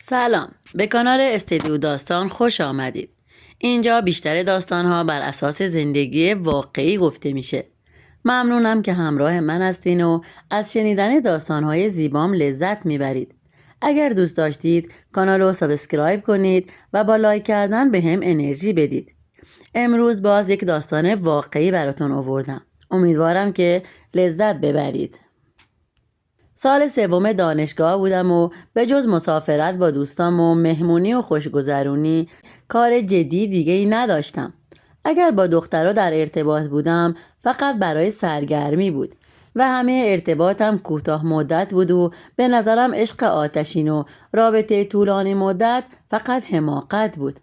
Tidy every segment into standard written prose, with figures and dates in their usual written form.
سلام، به کانال استدیو داستان خوش آمدید. اینجا بیشتر داستانها بر اساس زندگی واقعی گفته میشه. ممنونم که همراه من هستین و از شنیدن داستانهای زیبام لذت میبرید. اگر دوست داشتید کانال رو سابسکرایب کنید و با لایک کردن به هم انرژی بدید. امروز باز یک داستان واقعی براتون آوردم. امیدوارم که لذت ببرید. سال سوم دانشگاه بودم و به جز مسافرت با دوستام و مهمونی و خوشگذرونی کار جدی دیگه ای نداشتم. اگر با دخترها در ارتباط بودم فقط برای سرگرمی بود و همه ارتباطم کوتاه مدت بود و به نظرم عشق آتشین و رابطه طولانی مدت فقط حماقت بود.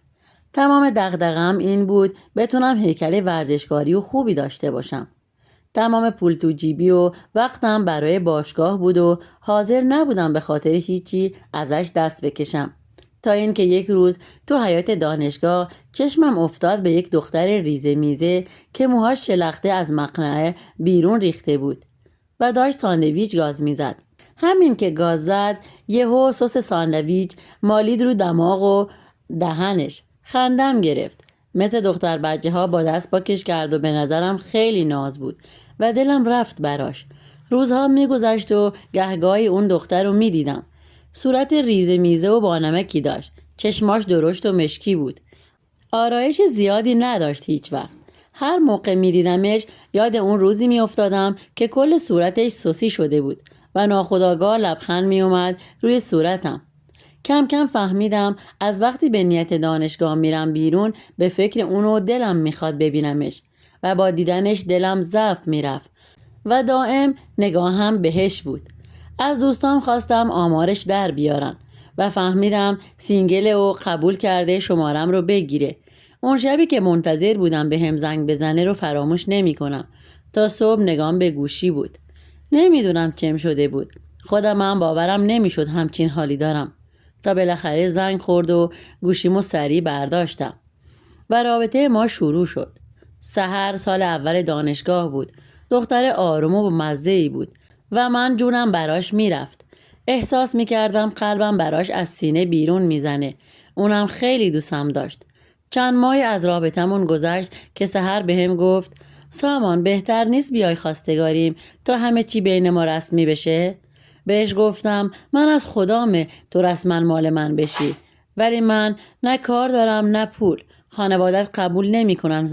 تمام دغدغه‌ام این بود بتونم هیکل ورزشکاری و خوبی داشته باشم. تمام پول تو جیبی و وقتم برای باشگاه بود و حاضر نبودم به خاطر هیچی ازش دست بکشم. تا اینکه یک روز تو حیاط دانشگاه چشمم افتاد به یک دختر ریزه میزه که موهاش شلخته از مقنعه بیرون ریخته بود و داشت ساندویچ گاز میزد. همین که گاز زد یهو سس ساندویچ مالید رو دماغ و دهنش. خندم گرفت. مثل دختر بچه ها با دست پاکش کرد و به نظرم خیلی ناز بود و دلم رفت براش. روزها میگذشت و گهگاهی اون دختر رو میدیدم. صورت ریزه میزه و بانمکی داشت. چشماش درشت و مشکی بود. آرایش زیادی نداشت هیچ وقت. هر موقع میدیدمش یاد اون روزی میافتادم که کل صورتش سوسی شده بود و ناخودآگاه لبخند میومد روی صورتم. کم کم فهمیدم از وقتی به نیت دانشگاه میرم بیرون به فکر اونو دلم میخواد ببینمش و با دیدنش دلم ضعف میرفت و دائم نگاهم بهش بود. از دوستام خواستم آمارش در بیارن و فهمیدم سینگل و قبول کرده شمارم رو بگیره. اون شبی که منتظر بودم به هم زنگ بزنه رو فراموش نمی کنم. تا صبح نگام به گوشی بود. نمیدونم چم شده بود. خودم هم باورم نمیشد همچین حالی دارم. تا بالاخره زنگ خورد و گوشیمو سریع برداشتم و رابطه ما شروع شد. سحر سال اول دانشگاه بود. دختر آروم و مزه‌ای بود و من جونم براش میرفت. احساس میکردم قلبم براش از سینه بیرون میزنه. اونم خیلی دوستم داشت. چند ماه از رابطمون گذشت که سحر بهم گفت سامان بهتر نیست بیای خواستگاریم تا همه چی بین ما رسمی بشه؟ بهش گفتم من از خدامه تو رسما مال من بشی، ولی من نه کار دارم نه پول. خانوادت قبول نمیکنن.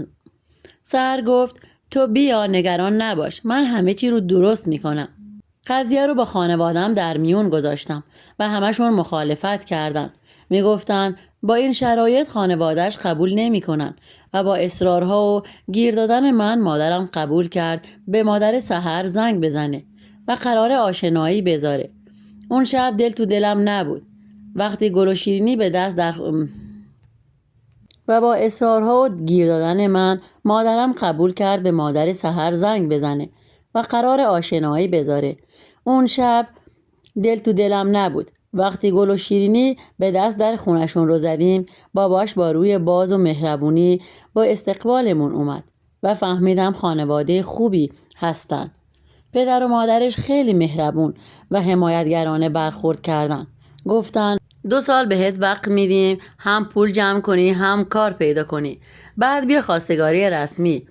سحر گفت تو بیا نگران نباش، من همه چی رو درست میکنم. قضیه رو با خانوادم در میون گذاشتم و همشون مخالفت کردن. میگفتن با این شرایط خانوادهش قبول نمیکنن و با اصرارها و گیر دادن من مادرم قبول کرد به مادر سحر زنگ بزنه و قرار آشنایی بذاره. اون شب دل تو دلم نبود. وقتی گل و شیرینی به دست در و با اصرارها و گیر دادن من مادرم قبول کرد به مادر سحر زنگ بزنه و قرار آشنایی بذاره. اون شب دل تو دلم نبود. وقتی گل و شیرینی به دست در خونشون رو زدیم باباش با روی باز و مهربونی با استقبالمون اومد و فهمیدم خانواده خوبی هستن. پدر و مادرش خیلی مهربون و حمایتگرانه برخورد کردن. گفتن 2 سال بهت وقت میدیم هم پول جمع کنی هم کار پیدا کنی، بعد بیا خواستگاری رسمی.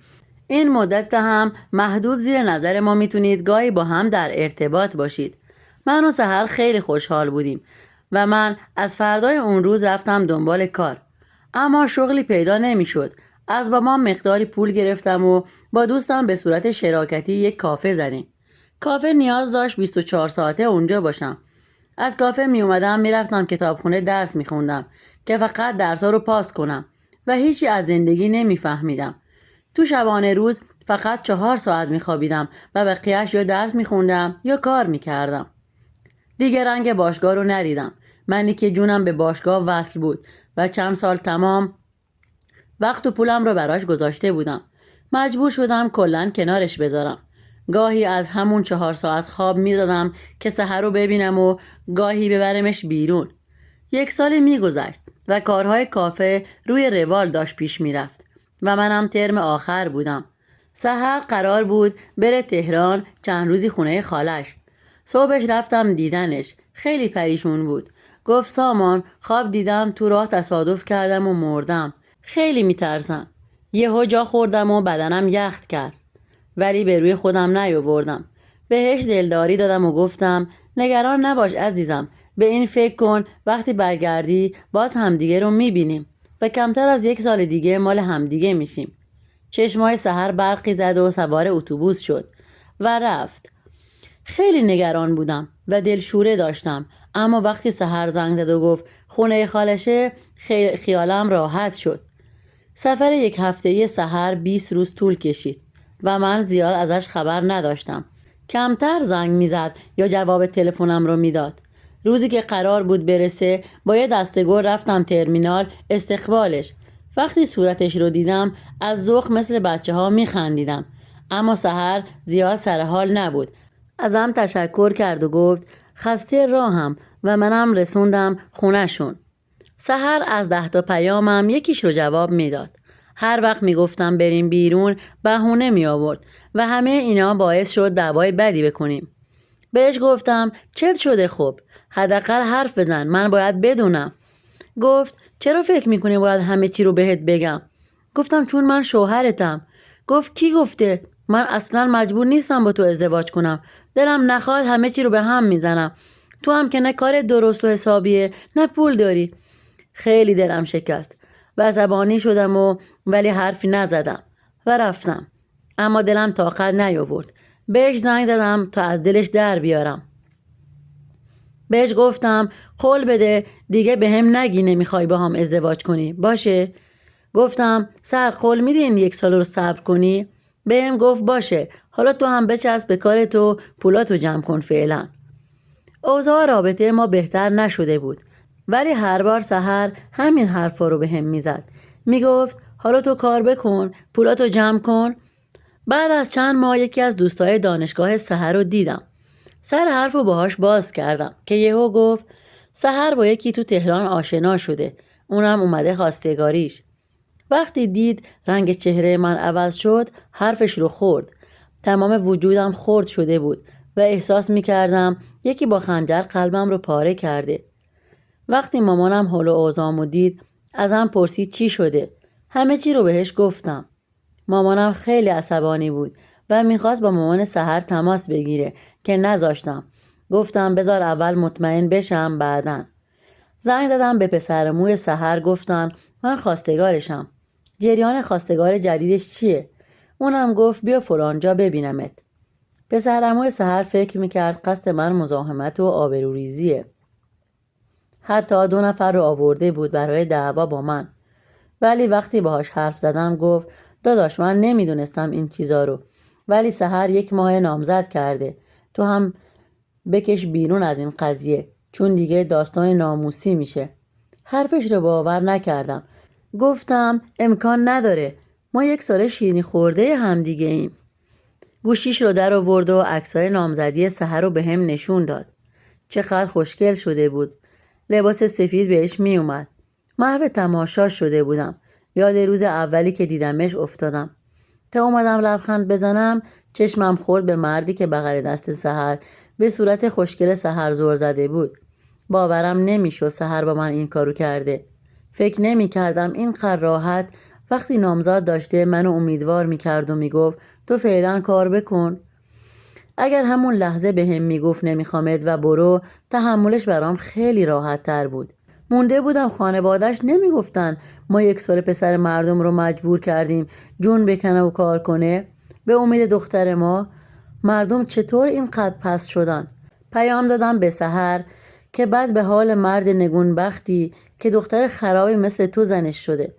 این مدت هم محدود زیر نظر ما میتونید گاهی با هم در ارتباط باشید. من و سحر خیلی خوشحال بودیم و من از فردای اون روز رفتم دنبال کار، اما شغلی پیدا نمیشد. از بابام مقداری پول گرفتم و با دوستم به صورت شراکتی یک کافه زدیم. کافه نیاز داشت 24 ساعته اونجا باشم. از کافه می اومدم میرفتم کتابخونه درس میخوندم که فقط درسا رو پاس کنم و هیچی از زندگی نمیفهمیدم. تو شبانه روز فقط 4 ساعت میخوابیدم و بقیهش یا درس میخوندم یا کار میکردم. دیگه رنگ باشگاه رو ندیدم. منی که جونم به باشگاه وصل بود و چند سال تمام وقت و پولم رو براش گذاشته بودم. مجبور شدم کلاً کنارش بذارم. گاهی از همون 4 ساعت خواب می‌زدم که سحر رو ببینم و گاهی ببرمش بیرون. 1 سالی میگذشت و کارهای کافه روی روال داشت پیش میرفت و منم ترم آخر بودم. سحر قرار بود بره تهران چند روزی خونه خالش. صبحش رفتم دیدنش. خیلی پریشون بود. گفت سامان خواب دیدم تو راه تصادف کردم و مردم. خیلی میترسم. یهو جا خوردم و بدنم یخت کرد. ولی به روی خودم نیاوردم. بهش دلداری دادم و گفتم نگران نباش عزیزم. به این فکر کن وقتی برگردی باز همدیگه رو میبینیم و کمتر از 1 سال دیگه مال همدیگه میشیم. چشمای سحر برقی زد و سوار اتوبوس شد و رفت. خیلی نگران بودم و دلشوره داشتم، اما وقتی سحر زنگ زد و گفت خونه خالشه خیالم راحت شد. سفر 1 هفته‌ای سحر 20 روز طول کشید و من زیاد ازش خبر نداشتم. کمتر زنگ میزد یا جواب تلفنم رو میداد. روزی که قرار بود برسه با یه دسته‌گل رفتم ترمینال استقبالش. وقتی صورتش رو دیدم از ذوق مثل بچه‌ها میخندیدم، اما سحر زیاد سر حال نبود. ازم تشکر کرد و گفت خسته راهم و منم رسوندم خونه‌شون. سحر از 10 تا پیامم یکیش رو جواب میداد. هر وقت میگفتم بریم بیرون بهونه می آورد و همه اینا باعث شد دعوای بدی بکنیم. بهش گفتم چت شده خب؟ حداقل حرف بزن، من باید بدونم. گفت چرا فکر میکنی باید همه چی رو بهت بگم؟ گفتم چون من شوهرتم. گفت کی گفته؟ من اصلا مجبور نیستم با تو ازدواج کنم. دلم نخواد همه چی رو به هم میزنم. تو هم که نه کار درست و حسابیه نه پول داری. خیلی دلم شکست و عصبانی شدم ولی حرفی نزدم و رفتم، اما دلم طاقت نیاورد. بهش زنگ زدم تا از دلش در بیارم. بهش گفتم قول بده دیگه به هم نگی نمیخوای با هم ازدواج کنی، باشه؟ گفتم سر قول میدی این 1 سال رو صبر کنی؟ بهم گفت باشه، حالا تو هم بچسب به کارتو، پولاتو جمع کن فعلا. اوضاع رابطه ما بهتر نشده بود، ولی هر بار سحر همین حرفا رو به هم میزد. میگفت حالا تو کار بکن، پولاتو جمع کن. بعد از چند ماه یکی از دوستای دانشگاه سحر رو دیدم. سر حرف رو باهاش باز کردم که یهو گفت سحر با یکی تو تهران آشنا شده، اونم اومده خواستگاریش. وقتی دید رنگ چهره من عوض شد حرفش رو خورد. تمام وجودم خرد شده بود و احساس میکردم یکی با خنجر قلبم رو پاره کرده. وقتی مامانم حال و اوضاعمو دید ازم پرسید چی شده. همه چی رو بهش گفتم. مامانم خیلی عصبانی بود و میخواست با مامان سحر تماس بگیره که نذاشتم. گفتم بذار اول مطمئن بشم بعدن. زنگ زدم به پسرعموی سحر، گفتن من خواستگارشم. جریان خواستگار جدیدش چیه؟ اونم گفت بیا فلانجا ببینمت. پسرعموی سحر فکر میکرد قصد من مزاحمت و آبروریزیه. حتی 2 نفر رو آورده بود برای دعوا با من. ولی وقتی باهاش حرف زدم گفت داداش من نمیدونستم این چیزا رو، ولی سحر 1 ماه نامزد کرده، تو هم بکش بیرون از این قضیه چون دیگه داستان ناموسی میشه. حرفش رو باور نکردم. گفتم امکان نداره، ما 1 سال شیرینی خورده همدیگه ایم. گوشیش رو در آورد و عکسای نامزدی سحر رو به هم نشون داد. چقدر خوشگل شده بود. لباس سفید بهش می اومد. محو تماشا شده بودم. یاد روز اولی که دیدمش افتادم. تا اومدم لبخند بزنم چشمم خورد به مردی که بغل دست سحر به صورت خوشگل سحر زور زده بود. باورم نمیشد سحر با من این کارو کرده. فکر نمی کردم اینقدر راحت وقتی نامزد داشته منو امیدوار میکرد و میگفت تو فعلا کار بکن. اگر همون لحظه به هم میگفت نمیخوامت و برو، تحملش برام خیلی راحت تر بود. مونده بودم خانواده‌اش نمیگفتن ما 1 سال پسر مردم رو مجبور کردیم جون بکنه و کار کنه به امید دختر ما. مردم چطور اینقدر پس شدن؟ پیام دادم به سحر که بد به حال مرد نگونبختی که دختر خرابی مثل تو زنش شده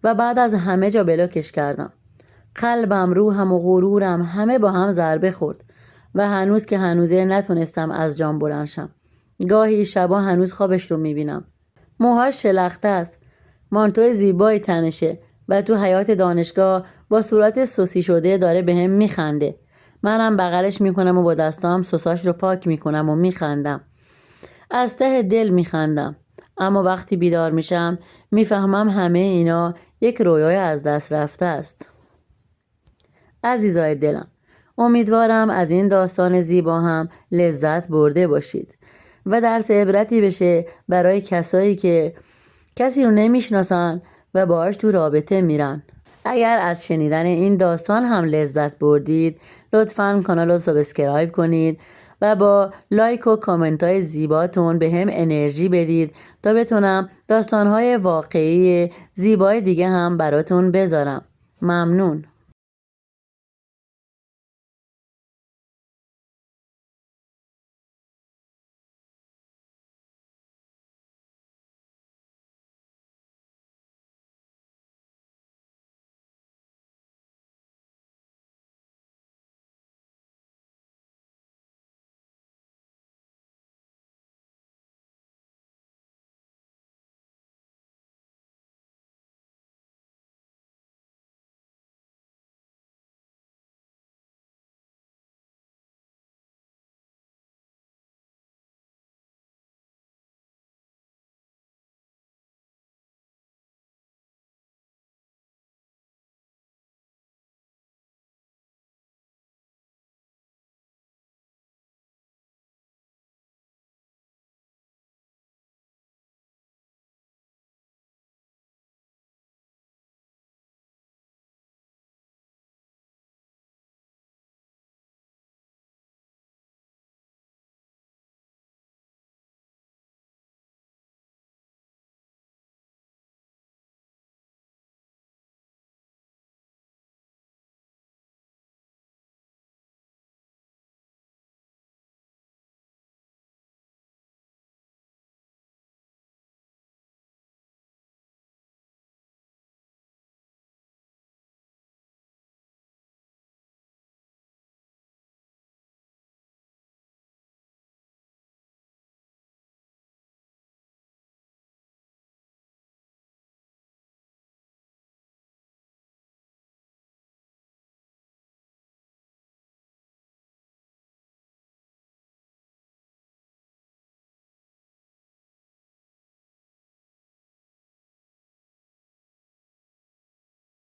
و بعد از همه جا بلاکش کردم. قلبم، روحم و غرورم همه با هم ضربه خورد و هنوز که هنوزه نتونستم از جام بلند شم. گاهی شبا هنوز خوابش رو میبینم. موهاش شلخته است، مانتو زیبایی تنشه و تو حیاط دانشگاه با صورت سوسی شده داره به هم میخنده. منم بغلش میکنم و با دستام سوساش رو پاک میکنم و میخندم. از ته دل میخندم. اما وقتی بیدار میشم میفهمم همه اینا یک رویای از دست رفته است. عزیزای دلم، امیدوارم از این داستان زیبا هم لذت برده باشید. و درس عبرتی بشه برای کسایی که کسی رو نمیشناسن و باهاش تو رابطه میرن. اگر از شنیدن این داستان هم لذت بردید لطفاً کانال رو سابسکرایب کنید و با لایک و کامنت های زیباتون به هم انرژی بدید تا بتونم داستان های واقعی زیبای دیگه هم براتون بذارم. ممنون.